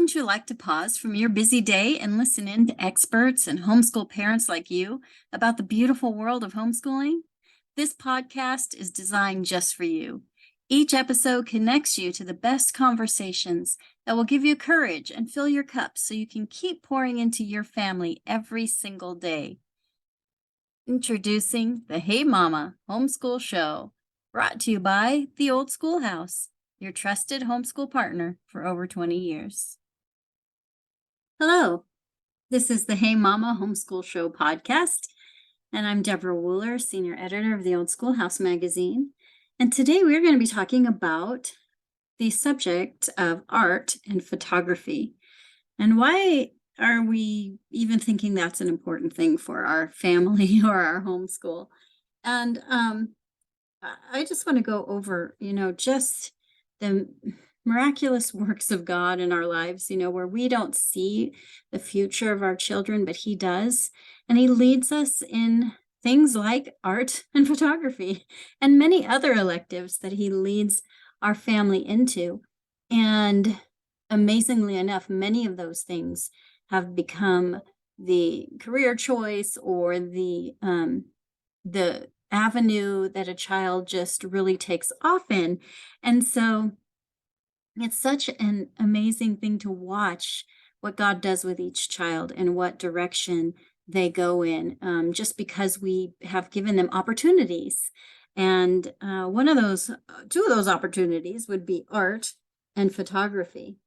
Wouldn't you like to pause from your busy day and listen in to experts and homeschool parents like you about the beautiful world of homeschooling? This podcast is designed just for you. Each episode connects you to the best conversations that will give you courage and fill your cup so you can keep pouring into your family every single day. Introducing the Hey Mama Homeschool Show, brought to you by the old Schoolhouse, your trusted homeschool partner for over 20 years. Hello, this is the Hey Mama Homeschool Show podcast, and I'm Deborah Wuehler, senior editor of the old Schoolhouse magazine. And today we're going to be talking about the subject of art and photography. And why are we even thinking that's an important thing for our family or our homeschool? And I just want to go over, just the miraculous works of God in our lives, where we don't see the future of our children, but He does. And He leads us in things like art and photography and many other electives that He leads our family into. And amazingly enough, many of those things have become the career choice or the avenue that a child just really takes off in. And so it's such an amazing thing to watch what God does with each child and what direction they go in, just because we have given them opportunities. And two of those opportunities would be art and photography.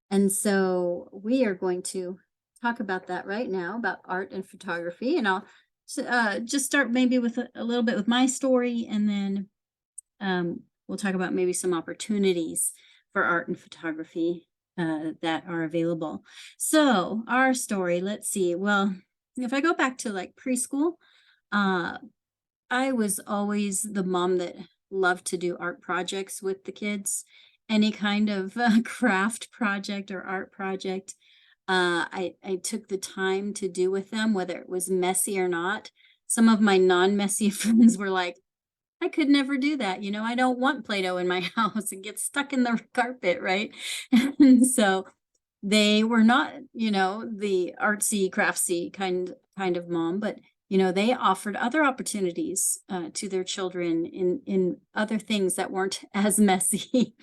And so we are going to talk about that right now, about art and photography. And I'll just start maybe with a little bit with my story, and then we'll talk about maybe some opportunities for art and photography that are available. So our story, let's see. Well, if I go back to like preschool, I was always the mom that loved to do art projects with the kids. Any kind of craft project or art project, I took the time to do with them, whether it was messy or not. Some of my non-messy friends were like, I could never do that. I don't want Play-Doh in my house. It gets stuck in the carpet, right? And so they were not, the artsy, craftsy kind of mom, but they offered other opportunities to their children in other things that weren't as messy.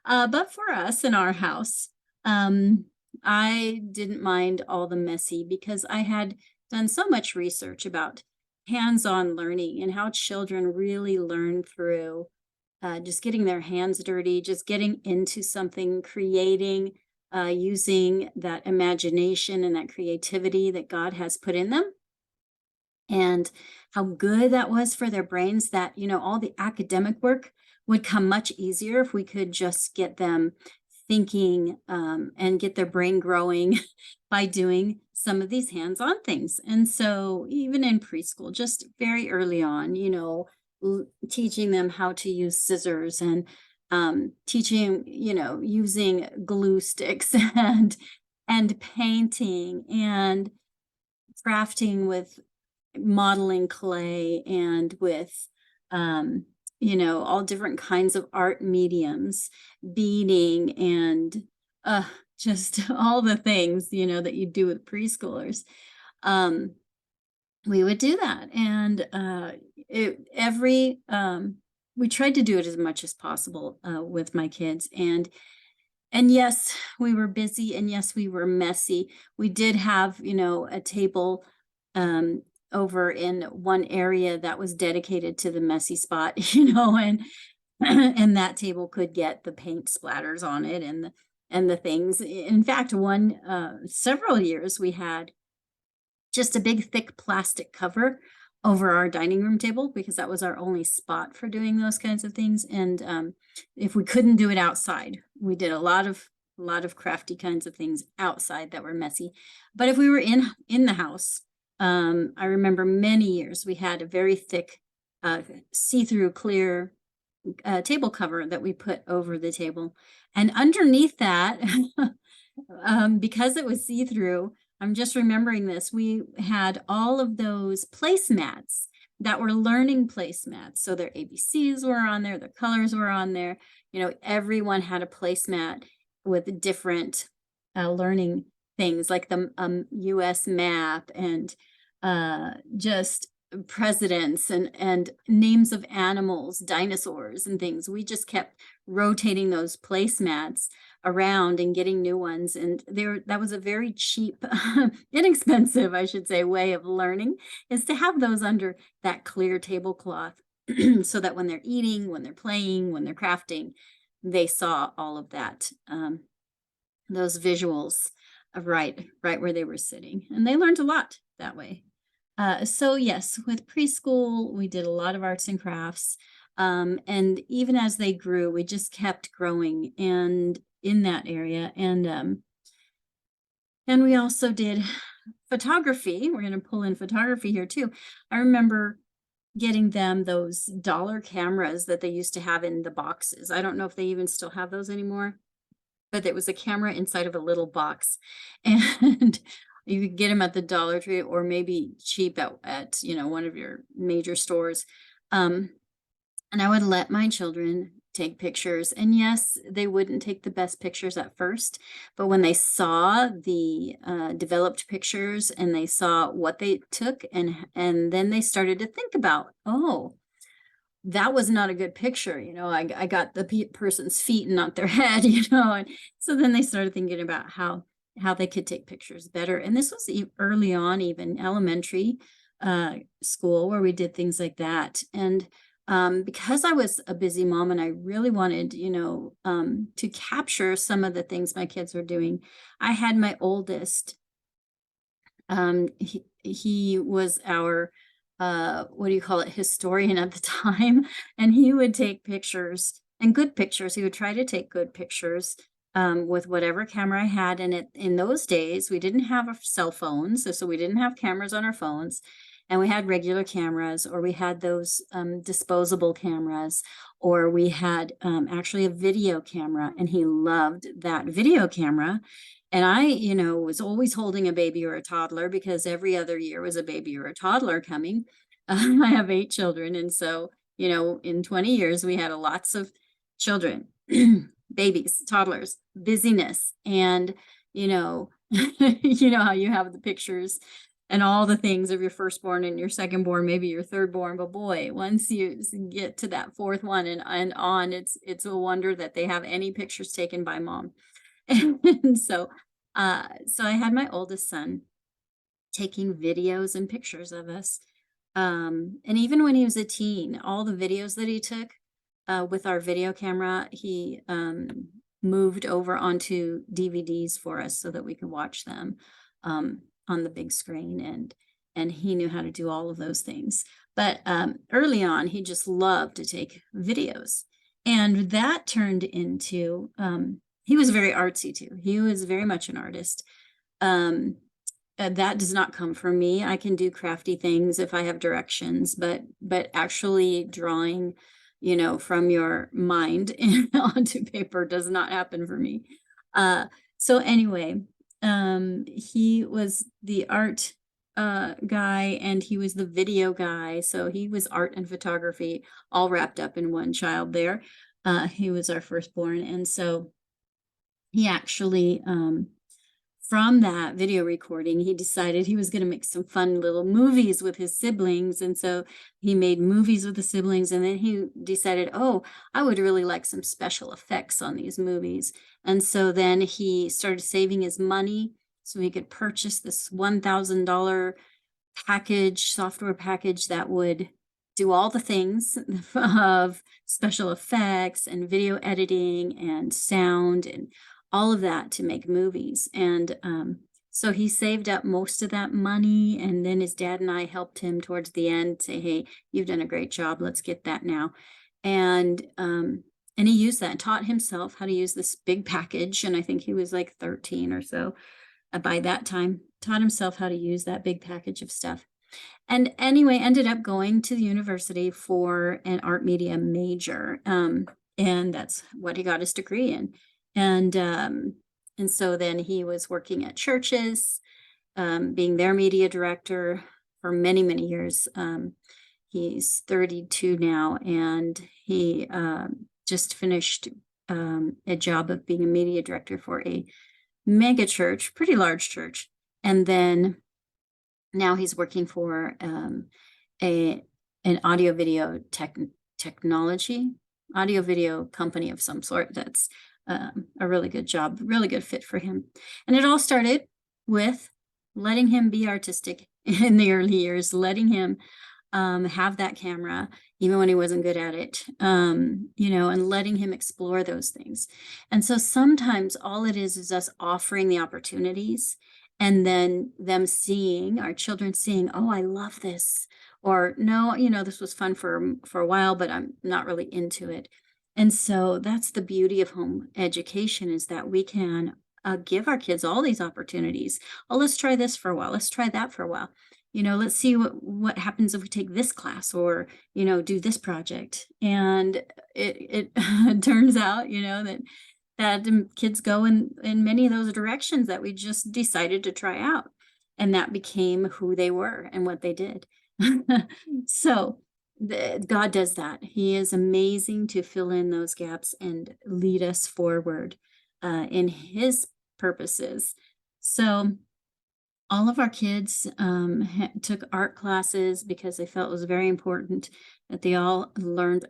But for us in our house, I didn't mind all the messy because I had done so much research about hands-on learning and how children really learn through just getting their hands dirty, just getting into something, creating, using that imagination and that creativity that God has put in them. And how good that was for their brains, that, all the academic work would come much easier if we could just get them thinking and get their brain growing by doing some of these hands-on things. And so even in preschool, just very early on, teaching them how to use scissors and teaching, using glue sticks and painting and crafting with modeling clay and with all different kinds of art mediums, beading, and just all the things that you do with preschoolers. We would do that, and we tried to do it as much as possible with my kids. And yes, we were busy, and yes, we were messy. We did have a table over in one area that was dedicated to the messy spot, and and that table could get the paint splatters on it and the things. In fact, several years we had just a big thick plastic cover over our dining room table because that was our only spot for doing those kinds of things. And if we couldn't do it outside, we did a lot of crafty kinds of things outside that were messy. But if we were in the house, I remember many years we had a very thick see-through clear table cover that we put over the table, and underneath that because it was see-through, I'm just remembering this, we had all of those placemats that were learning placemats. So their ABCs were on there, their colors were on there. Everyone had a placemat with different learning things like the US map and just presidents and names of animals, dinosaurs and things. We just kept rotating those placemats around and getting new ones. And that was a very cheap, inexpensive, I should say, way of learning, is to have those under that clear tablecloth so that when they're eating, when they're playing, when they're crafting, they saw all of that, those visuals of right where they were sitting. And they learned a lot that way. So yes, with preschool, we did a lot of arts and crafts. And even as they grew, we just kept growing and in that area. And we also did photography. We're going to pull in photography here too. I remember getting them those dollar cameras that they used to have in the boxes. I don't know if they even still have those anymore, but it was a camera inside of a little box. And you could get them at the Dollar Tree or maybe cheap at one of your major stores. And I would let my children take pictures. And yes, they wouldn't take the best pictures at first, but when they saw the developed pictures and they saw what they took, and then they started to think about, oh, that was not a good picture. I got the person's feet and not their head, and so then they started thinking about how they could take pictures better. And this was early on, even elementary school, where we did things like that. And because I was a busy mom and I really wanted, to capture some of the things my kids were doing, I had my oldest. He was our what do you call it, historian at the time, and he would take pictures, and good pictures. He would try to take good pictures with whatever camera I had. And in those days, we didn't have cell phones, so we didn't have cameras on our phones. And we had regular cameras, or we had those disposable cameras, or we had actually a video camera, and he loved that video camera. And I, was always holding a baby or a toddler, because every other year was a baby or a toddler coming. I have 8 children. And so, in 20 years, we had lots of children, babies, toddlers, busyness. And, you know how you have the pictures and all the things of your firstborn and your secondborn, maybe your thirdborn. But boy, once you get to that fourth one and on, it's a wonder that they have any pictures taken by mom. And so I had my oldest son taking videos and pictures of us. And even when he was a teen, all the videos that he took with our video camera, he moved over onto DVDs for us so that we could watch them on the big screen. And he knew how to do all of those things. But early on, he just loved to take videos. And that turned into, he was very artsy too. He was very much an artist. That does not come from me. I can do crafty things if I have directions, but actually drawing, from your mind onto paper does not happen for me. So anyway, he was the art guy, and he was the video guy. So he was art and photography all wrapped up in one child there. He was our firstborn. And so he actually, from that video recording, he decided he was going to make some fun little movies with his siblings. And so he made movies with the siblings. And then he decided, oh, I would really like some special effects on these movies. And so then he started saving his money so he could purchase this $1,000 package, software package that would do all the things of special effects and video editing and sound and all of that to make movies. And so he saved up most of that money, and then his dad and I helped him towards the end, say, hey, you've done a great job, let's get that now. And he used that and taught himself how to use this big package. And I think he was like 13 or so by that time, taught himself how to use that big package of stuff. And anyway, ended up going to the university for an art media major. And that's what he got his degree in. And so then he was working at churches, being their media director for many, many years. He's 32 now, and he just finished a job of being a media director for a mega church, pretty large church. And then now he's working for a an audio video technology audio video company of some sort. That's a really good job, really good fit for him. And it all started with letting him be artistic in the early years, letting him have that camera, even when he wasn't good at it, and letting him explore those things. And so sometimes all it is us offering the opportunities and then them seeing, our children seeing, oh, I love this. Or no, this was fun for a while, but I'm not really into it. And so that's the beauty of home education, is that we can give our kids all these opportunities. Oh, let's try this for a while. Let's try that for a while. Let's see what happens if we take this class, or do this project. And it turns out that kids go in many of those directions that we just decided to try out, and that became who they were and what they did. So God does that. He is amazing to fill in those gaps and lead us forward in his purposes. So all of our kids took art classes because they felt it was very important that they all learned,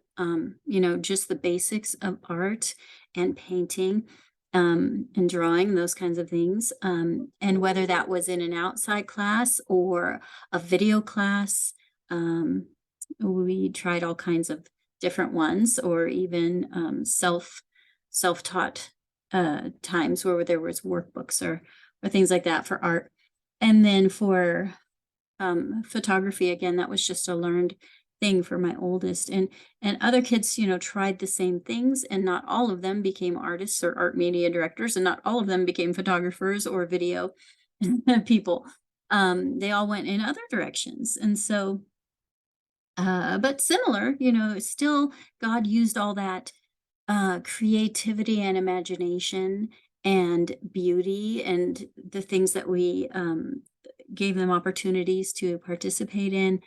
just the basics of art and painting, and drawing, those kinds of things. And whether that was in an outside class or a video class, we tried all kinds of different ones, or even self-taught times where there was workbooks or things like that for art. And then for photography, again, that was just a learned thing for my oldest. And other kids, tried the same things, and not all of them became artists or art media directors, and not all of them became photographers or video people. They all went in other directions. And so, but similar, still God used all that creativity and imagination and beauty, and the things that we gave them opportunities to participate in,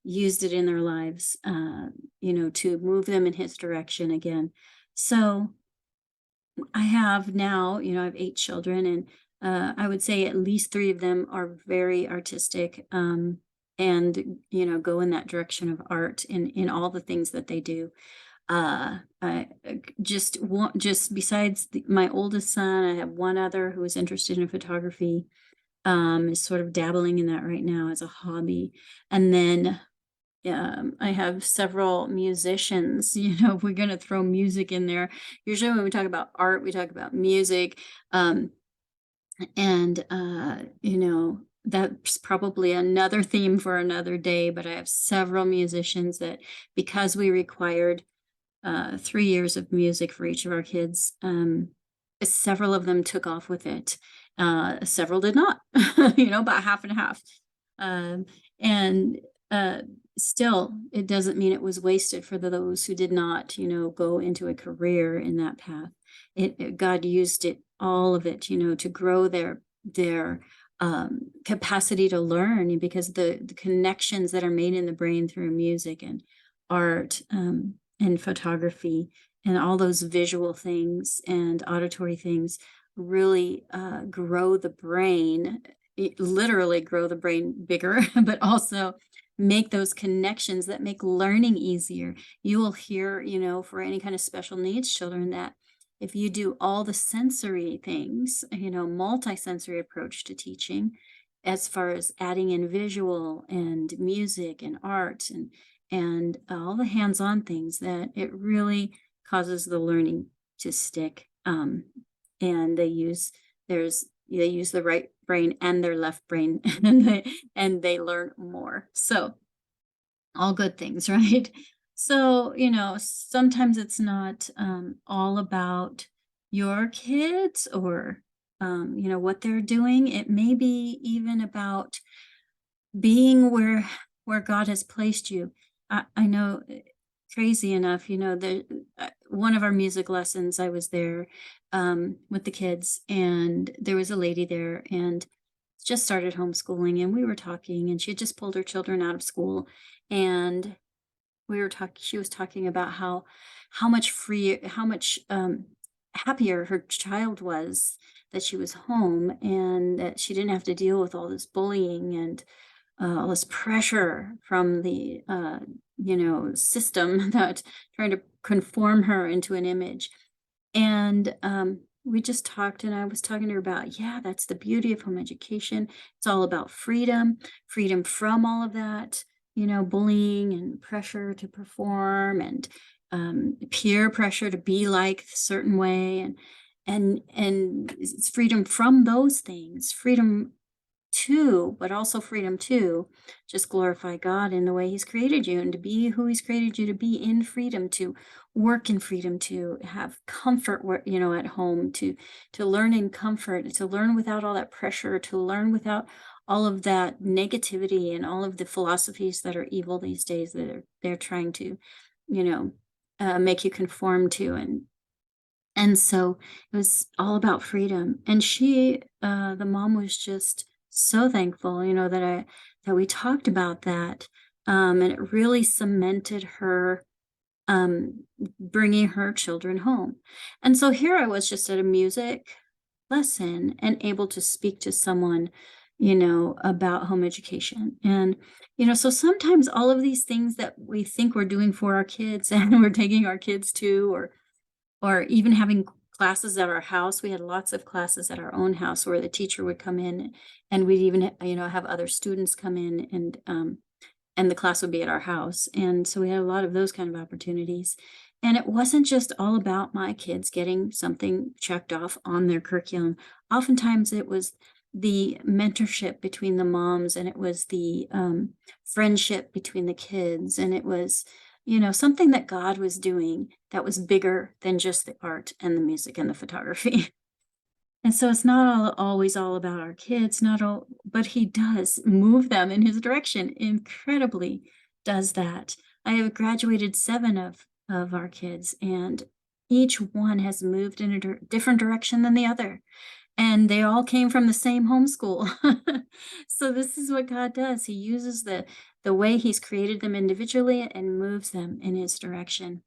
used it in their lives, to move them in his direction again. So I have now, I have 8 children, and I would say at least 3 of them are very artistic, and, go in that direction of art in all the things that they do. I just besides my oldest son, I have one other who is interested in photography, is sort of dabbling in that right now as a hobby. And then I have several musicians. If we're going to throw music in there, usually when we talk about art, we talk about music. And that's probably another theme for another day. But I have several musicians that, because we required 3 years of music for each of our kids, several of them took off with it. Several did not, about half and half. And still, it doesn't mean it was wasted for those who did not, go into a career in that path. God used it, all of it, to grow their capacity to learn, because the connections that are made in the brain through music and art, and photography, and all those visual things and auditory things really grow the brain, literally grow the brain bigger, but also make those connections that make learning easier. You will hear, for any kind of special needs children, that if you do all the sensory things, multi-sensory approach to teaching, as far as adding in visual and music and art and all the hands-on things, that it really causes the learning to stick. And they use the right brain and their left brain, and they learn more. So all good things, right? So, sometimes it's not all about your kids, or what they're doing. It may be even about being where God has placed you. I know, crazy enough, one of our music lessons, I was there with the kids, and there was a lady there, and just started homeschooling, and we were talking, and she had just pulled her children out of school, and she was talking about how much happier her child was that she was home and that she didn't have to deal with all this bullying and all this pressure from the system that trying to conform her into an image. And we just talked, and I was talking to her about, yeah, that's the beauty of home education. It's all about freedom, freedom from all of that, bullying and pressure to perform and peer pressure to be like a certain way, and it's freedom from those things, freedom to, but also freedom to just glorify God in the way He's created you and to be who He's created you to be in freedom, to work in freedom, to have comfort at home, to learn in comfort, to learn without all that pressure, to learn without all of that negativity and all of the philosophies that are evil these days that they're trying to, you know, make you conform to. And so it was all about freedom. And the mom was just so thankful, that we talked about that. And it really cemented her bringing her children home. And so here I was just at a music lesson and able to speak to someone, about home education. And, so sometimes all of these things that we think we're doing for our kids and we're taking our kids to, or even having classes at our house. We had lots of classes at our own house where the teacher would come in and we'd even, have other students come in and the class would be at our house. And so we had a lot of those kind of opportunities. And it wasn't just all about my kids getting something checked off on their curriculum. Oftentimes it was the mentorship between the moms, and it was the friendship between the kids, and it was something that God was doing that was bigger than just the art and the music and the photography. And so it's not always all about our kids, not all, but He does move them in His direction, incredibly does that. I have graduated 7 of our kids, and each one has moved in a different direction than the other. And they all came from the same homeschool. So this is what God does. He uses the way He's created them individually and moves them in His direction.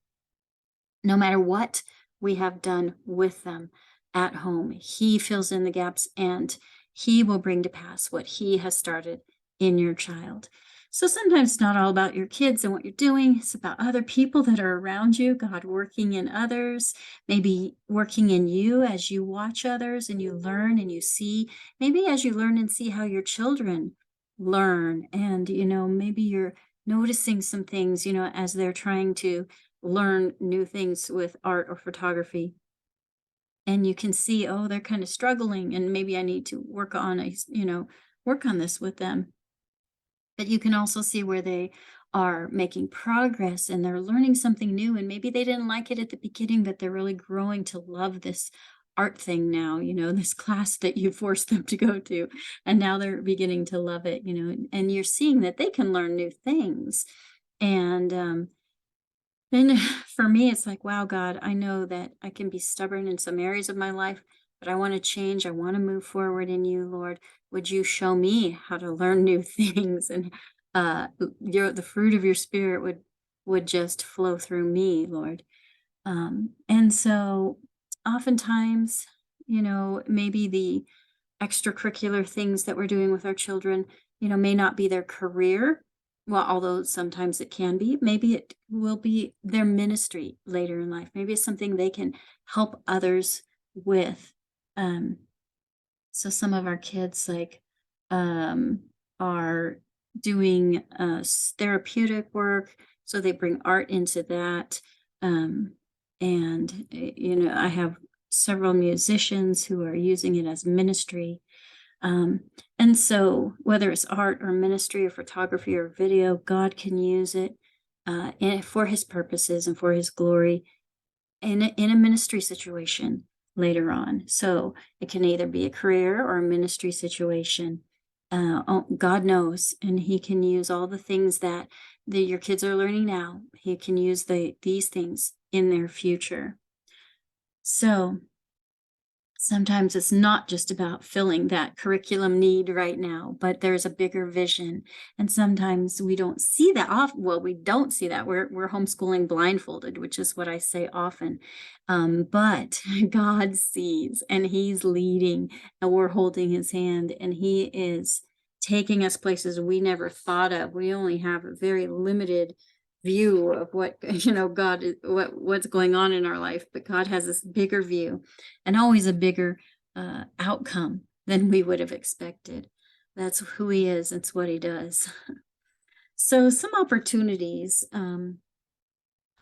No matter what we have done with them at home, He fills in the gaps and He will bring to pass what He has started in your child. So sometimes it's not all about your kids and what you're doing. It's about other people that are around you, God working in others, maybe working in you as you watch others and you learn and you see, maybe as you learn and see how your children learn. And, maybe you're noticing some things, as they're trying to learn new things with art or photography. And you can see, oh, they're kind of struggling and maybe I need to work on this with them. But you can also see where they are making progress and they're learning something new. And maybe they didn't like it at the beginning, but they're really growing to love this art thing now, this class that you forced them to go to. And now they're beginning to love it, and you're seeing that they can learn new things. And then for me, it's like, wow, God, I know that I can be stubborn in some areas of my life, but I want to change. I want to move forward in you, Lord. Would you show me how to learn new things? And the fruit of your spirit would just flow through me, Lord. And so oftentimes, maybe the extracurricular things that we're doing with our children, may not be their career. Well, although sometimes it can be, maybe it will be their ministry later in life. Maybe it's something they can help others with. Um, so some of our kids um, are doing therapeutic work, so they bring art into that. And I have several musicians who are using it as ministry. And so whether it's art or ministry or photography or video, God can use it for His purposes and for His glory in a ministry situation later on. So it can either be a career or a ministry situation. God knows, and He can use all the things that your kids are learning now. He can use these things in their future. So Sometimes it's not just about filling that curriculum need right now, but there's a bigger vision. And sometimes we don't see that off. Well, we don't see that. We're homeschooling blindfolded, which is what I say often. But God sees, and He's leading, and we're holding His hand, and He is taking us places we never thought of. We only have a very limited view of what God is, what's going on in our life, but God has this bigger view, and always a bigger outcome than we would have expected. That's who He is. It's what He does. So some opportunities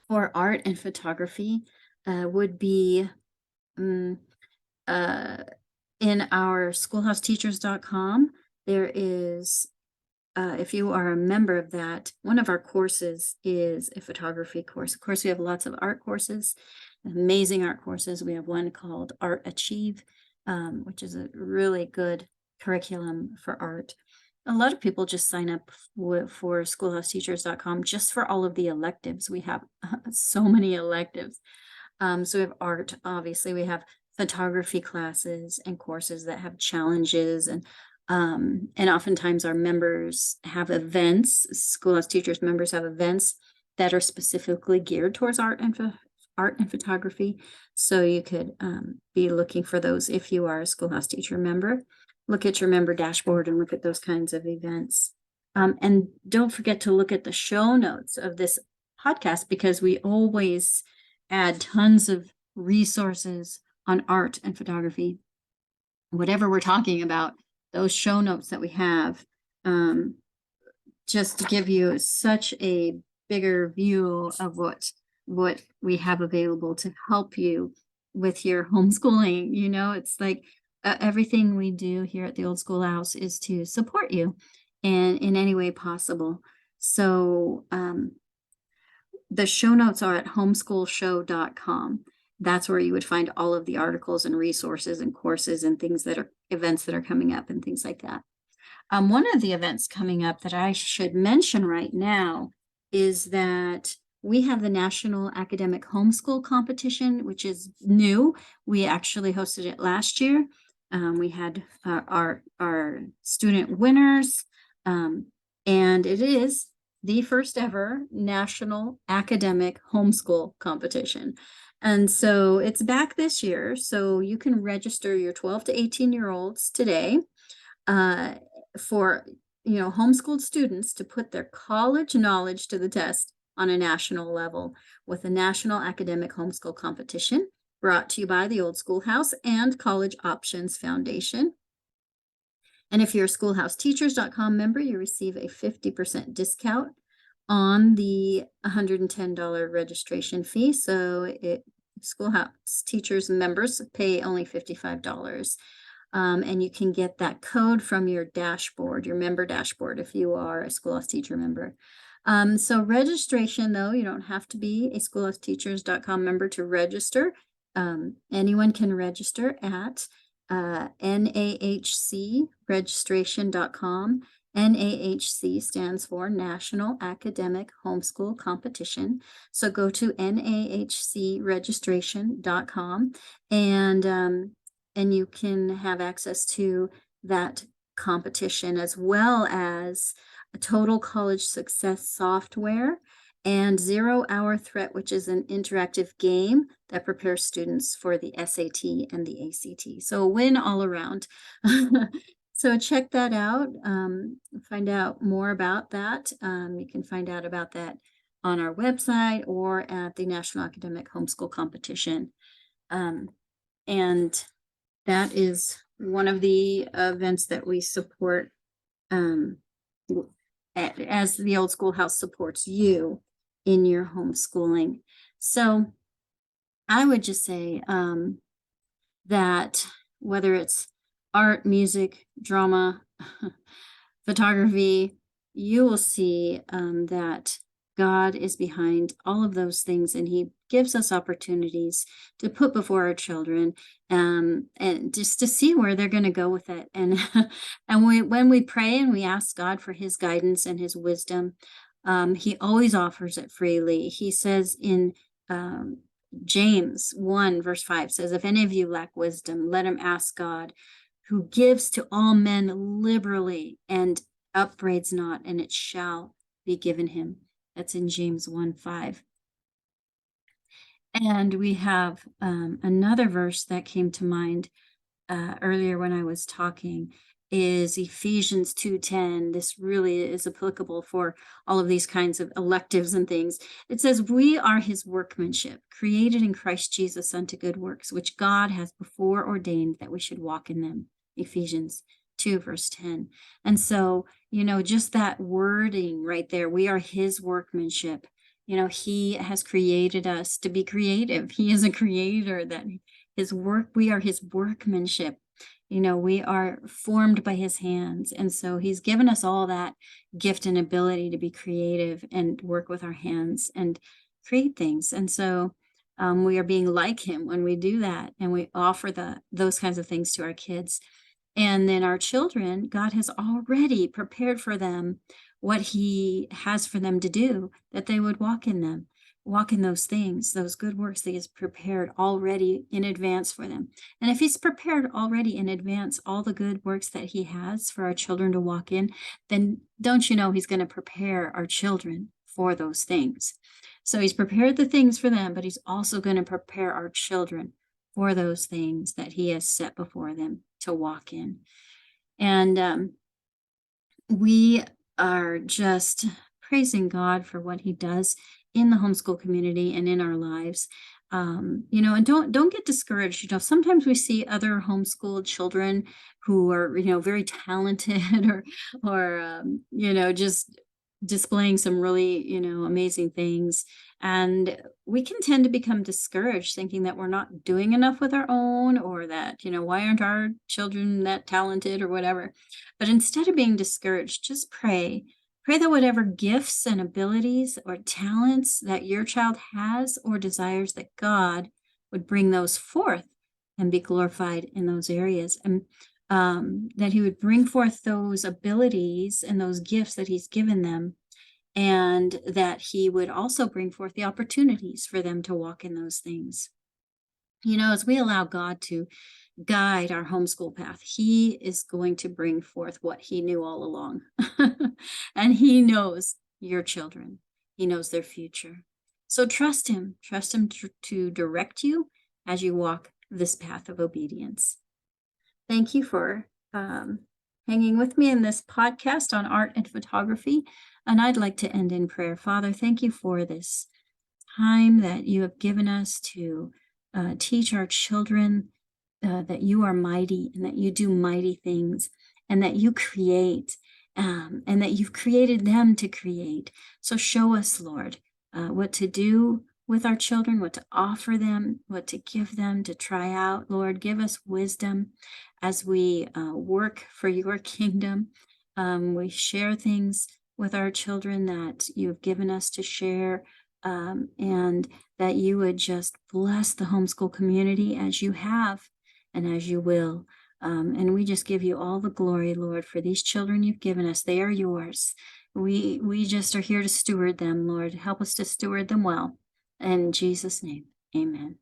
for art and photography would be um, uh, in our schoolhouseteachers.com. There is, if you are a member of that, one of our courses is a photography course. Of course, we have lots of art courses, amazing art courses. We have one called Art Achieve, which is a really good curriculum for art. A lot of people just sign up for schoolhouseteachers.com just for all of the electives. We have so many electives. So we have art, obviously, we have photography classes and courses that have challenges, and oftentimes our members have events. Schoolhouse Teachers members have events that are specifically geared towards art and photography. So you could be looking for those if you are a Schoolhouse Teacher member. Look at your member dashboard and look at those kinds of events. And don't forget to look at the show notes of this podcast, because we always add tons of resources on art and photography. Whatever we're talking about, those show notes that we have, just to give you such a bigger view of what we have available to help you with your homeschooling. It's like everything we do here at the Old Schoolhouse is to support you and in any way possible. So the show notes are at homeschoolshow.com. That's where you would find all of the articles and resources and courses and events that are coming up and things like that. One of the events coming up that I should mention right now is that we have the National Academic Homeschool Competition, which is new. We actually hosted it last year. We had our student winners, and it is the first ever National Academic Homeschool Competition. And so it's back this year. So you can register your 12 to 18-year-olds today for homeschooled students to put their college knowledge to the test on a national level with the National Academic Homeschool Competition, brought to you by the Old Schoolhouse and College Options Foundation. And if you're a schoolhouseteachers.com member, you receive a 50% discount on the $110 registration fee. So Schoolhouse Teachers members pay only $55. And you can get that code from your dashboard, your member dashboard, if you are a Schoolhouse Teacher member. So registration, though, you don't have to be a schoolhouseteachers.com member to register. Anyone can register at NAHCregistration.com. NAHC stands for National Academic Homeschool Competition. So go to NAHCregistration.com and you can have access to that competition, as well as a total college success software and 0 Hour Threat, which is an interactive game that prepares students for the SAT and the ACT. So a win all around. So check that out. Find out more about that. You can find out about that on our website or at the National Academic Homeschool Competition. And that is one of the events that we support as the Old Schoolhouse supports you in your homeschooling. So I would just say that whether it's art, music, drama, photography, you will see that God is behind all of those things, and He gives us opportunities to put before our children, and just to see where they're going to go with it. And when we pray and we ask God for His guidance and His wisdom, He always offers it freely. He says in James 1 verse 5 says, if any of you lack wisdom, let him ask God, who gives to all men liberally and upbraids not, and it shall be given him. That's in James 1:5. And we have another verse that came to mind earlier when I was talking, is Ephesians 2:10. This really is applicable for all of these kinds of electives and things. It says, we are his workmanship, created in Christ Jesus unto good works, which God has before ordained that we should walk in them. Ephesians 2 verse 10. And so, just that wording right there, we are his workmanship. He has created us to be creative. He is a creator, that his work, we are his workmanship. We are formed by his hands. And so he's given us all that gift and ability to be creative and work with our hands and create things. And so we are being like him when we do that. And we offer those kinds of things to our kids. And then our children, God has already prepared for them what he has for them to do, that they would walk in them, walk in those things, those good works that he's prepared already in advance for them. And if he's prepared already in advance all the good works that he has for our children to walk in, then don't you know he's going to prepare our children for those things. So he's prepared the things for them, but he's also going to prepare our children for those things that he has set before them to walk in. And we are just praising God for what he does in the homeschool community and in our lives. And don't get discouraged. Sometimes we see other homeschooled children who are, very talented or just displaying some really, amazing things. And we can tend to become discouraged, thinking that we're not doing enough with our own, or that, why aren't our children that talented or whatever. But instead of being discouraged, just pray. Pray that whatever gifts and abilities or talents that your child has or desires, that God would bring those forth and be glorified in those areas. And that he would bring forth those abilities and those gifts that he's given them, and that he would also bring forth the opportunities for them to walk in those things. As we allow God to guide our homeschool path, he is going to bring forth what he knew all along. And he knows your children. He knows their future. So trust him to direct you as you walk this path of obedience. Thank you for hanging with me in this podcast on art and photography. And I'd like to end in prayer. Father, thank you for this time that you have given us to teach our children that you are mighty and that you do mighty things, and that you create, and that you've created them to create. So show us, Lord, what to do with our children, what to offer them, what to give them to try out. Lord, give us wisdom as we work for your kingdom. We share things with our children that you've given us to share, and that you would just bless the homeschool community as you have and as you will. And we just give you all the glory, Lord, for these children you've given us. They are yours. We just are here to steward them, Lord. Help us to steward them well. In Jesus' name, amen.